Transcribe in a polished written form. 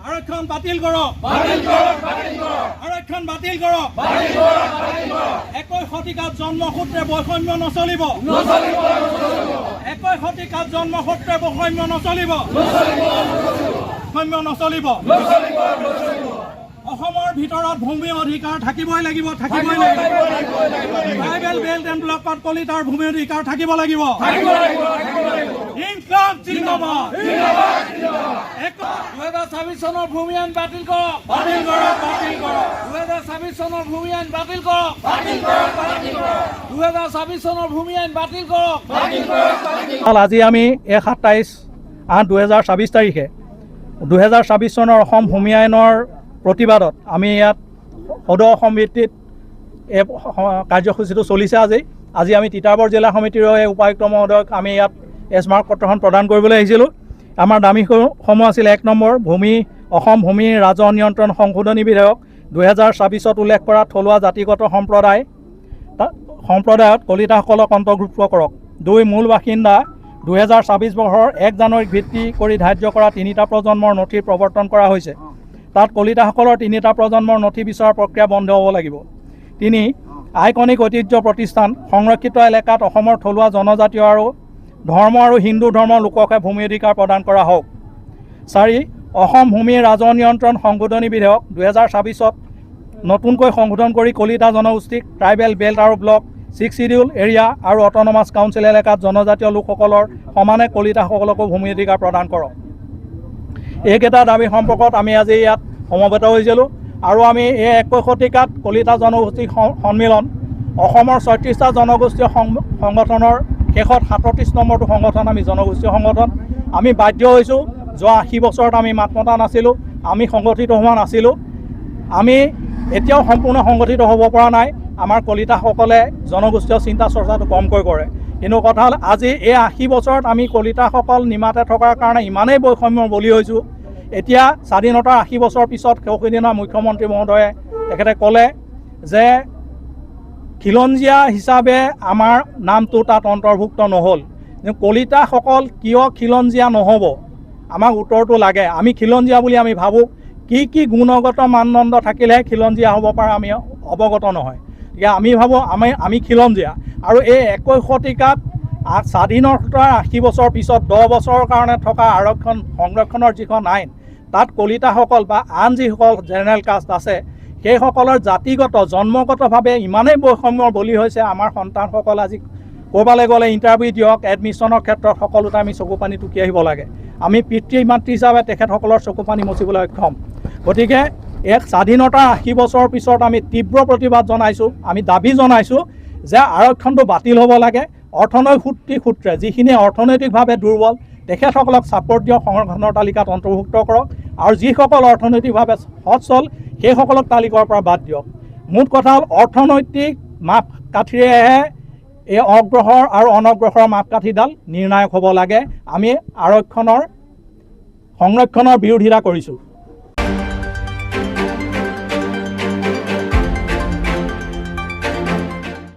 আৰক্ষণ বাতিল কৰক, আৰক্ষণ বাতিল কৰক। 21 শতিকাত জন্মসূত্ৰে বৈষম্য নচলিব, 21 শতিকাত জন্মসূত্ৰে বৈষম্য নচলিব, বৈষম্য নচলিব। অসমৰ ভিতৰত ভূমি অধিকাৰ থাকিবই লাগিব, থাকিবই লাগিব। ট্ৰাইবেল বেল্ট এণ্ড ব্লকত কলিতাৰ ভূমি অধিকাৰ থাকিব লাগিব। ইনকলাব জিন্দাবাদ। 2026 চনৰ ভূমি আইন বাতিল কৰক, বাতিল কৰক, বাতিল কৰক, 2026 চনৰ ভূমি আইন বাতিল কৰক, বাতিল কৰক, বাতিল কৰক, 2026 চনৰ ভূমি আইন বাতিল কৰক। বাতিল কৰক, বাতিল কৰক। আজি আমি 27/8/2024 তাৰিখে 2026 চনৰ অসম ভূমি আইনৰ প্ৰতিবাদত আমি ইয়াত সদৌ অসম ভিত্তিত এই কাৰ্যসূচীটো চলিছে। আজি আমি তিতাবৰ জিলা সমিতিৰ উপায়ুক্ত মহোদয়ক আমি ইয়াত স্মাৰক পত্ৰখন প্ৰদান কৰিবলৈ আহিছিলোঁ। আমাৰ দাবীসমূহ আছিল: 1 নম্বৰ, অসম ভূমি ৰাজহ নিয়ন্ত্ৰণ সংশোধনী বিধেয়ক 2026ত উল্লেখ কৰা থলুৱা জাতিগত সম্প্ৰদায়ত কলিতাসকলক অন্তৰ্ভুক্ত কৰক। 2, মূল বাসিন্দা 2026 বৰ্ষৰ 1 জানুৱাৰীক ভিত্তি কৰি ধাৰ্য কৰা 3টা প্ৰজন্মৰ নথি প্ৰৱৰ্তন কৰা হৈছে। তাত কলিতাসকলৰ 3টা প্ৰজন্মৰ নথি বিচৰাৰ প্ৰক্ৰিয়া বন্ধ হ'ব লাগিব। 3, আইকনিক ঐতিহ্য প্ৰতিষ্ঠান সংৰক্ষিত এলেকাত অসমৰ থলুৱা জনজাতীয় আৰু ধৰ্ম আৰু হিন্দু ধৰ্মৰ লোককহে ভূমি অধিকাৰ প্ৰদান কৰা হওক। 4, অসম ভূমি ৰাজহ নিয়ন্ত্ৰণ সংশোধনী বিধেয়ক 2026ত নতুনকৈ সংশোধন কৰি কলিতা জনগোষ্ঠীক ট্ৰাইবেল বেল্ট আৰু ব্লক, 6 শিডিউল এৰিয়া আৰু অট'নমাছ কাউন্সিল এলেকাত জনজাতীয় লোকসকলৰ সমানে কলিতাসকলকো ভূমি অধিকাৰ প্ৰদান কৰক। এইকেইটা দাবী সম্পৰ্কত আমি আজি ইয়াত সমবেত হৈছিলোঁ। আৰু আমি এই 21 শতিকাত কলিতা জনগোষ্ঠী সন্মিলন অসমৰ 36টা জনগোষ্ঠীয় সংগঠনৰ শেষত 37 নম্বৰটো সংগঠন আমি জনগোষ্ঠীয় সংগঠন। আমি বাধ্য হৈছোঁ, যোৱা 80 বছৰত আমি মাত মতা নাছিলোঁ, আমি সংগঠিত হোৱা নাছিলোঁ। আমি এতিয়াও সম্পূৰ্ণ সংগঠিত হ'ব পৰা নাই। আমাৰ কলিতাসকলে জনগোষ্ঠীয় চিন্তা চৰ্চাটো কমকৈ কৰে। কিন্তু কথা হ'ল, আজি এই 80 বছৰত আমি কলিতাসকল নিমাতে থকাৰ কাৰণে ইমানেই বৈষম্যৰ বলি হৈছোঁ। এতিয়া স্বাধীনতাৰ 80 বছৰ পিছত সেইদিনা মুখ্যমন্ত্ৰী মহোদয়ে তেখেতে ক'লে যে খিলঞ্জীয়া হিচাপে আমাৰ নামটো তাত অন্তৰ্ভুক্ত নহ'ল। কলিতাসকল কিয় খিলঞ্জীয়া নহ'ব, আমাক উত্তৰটো লাগে। আমি খিলঞ্জীয়া বুলি আমি ভাবোঁ, কি গুণগত মানদণ্ড থাকিলেহে খিলঞ্জীয়া হ'ব পাৰে আমি অৱগত নহয়। গতিকে আমি ভাবোঁ আমি খিলঞ্জীয়া। আৰু এই 21 শতিকাত স্বাধীনতাৰ 80 বছৰ পিছত 10 বছৰৰ কাৰণে থকা আৰক্ষণ সংৰক্ষণৰ যিখন আইন, তাত কলিতাসকল বা আন যিসকল জেনেৰেল কাষ্ট আছে সেইসকলৰ জাতিগত জন্মগতভাৱে ইমানেই বৈষম্যৰ বলি হৈছে। আমাৰ সন্তানসকল আজি ক'ৰবালৈ গ'লে ইণ্টাৰভিউ দিয়ক, এডমিশ্যনৰ ক্ষেত্ৰত সকলোতে আমি চকু পানী টুকি আহিব লাগে। আমি পিতৃ মাতৃ হিচাপে তেখেতসকলৰ চকু পানী মচিবলৈ সক্ষম। গতিকে স্বাধীনতাৰ 80 বছৰৰ পিছত আমি তীব্ৰ প্ৰতিবাদ জনাইছোঁ। আমি দাবী জনাইছোঁ যে আৰক্ষণটো বাতিল হ'ব লাগে। অৰ্থনৈতিক সূত্ৰে যিখিনি অৰ্থনৈতিকভাৱে দুৰ্বল তেখেতসকলক ছাপৰ্ট দিয়ক, সংৰক্ষণৰ তালিকাত অন্তৰ্ভুক্ত কৰক। আৰু যিসকল অৰ্থনৈতিকভাৱে সচ্ছল সেইসকলক তালিকাৰ পৰা বাদ দিয়ক। মুঠ কথা হ'ল, অৰ্থনৈতিক মাপকাঠিৰেহে এই অগ্ৰসৰ আৰু অনগ্ৰসৰৰ মাপকাঠিডাল নিৰ্ণায়ক হ'ব লাগে। আমি আৰক্ষণৰ সংৰক্ষণৰ বিৰোধিতা কৰিছোঁ।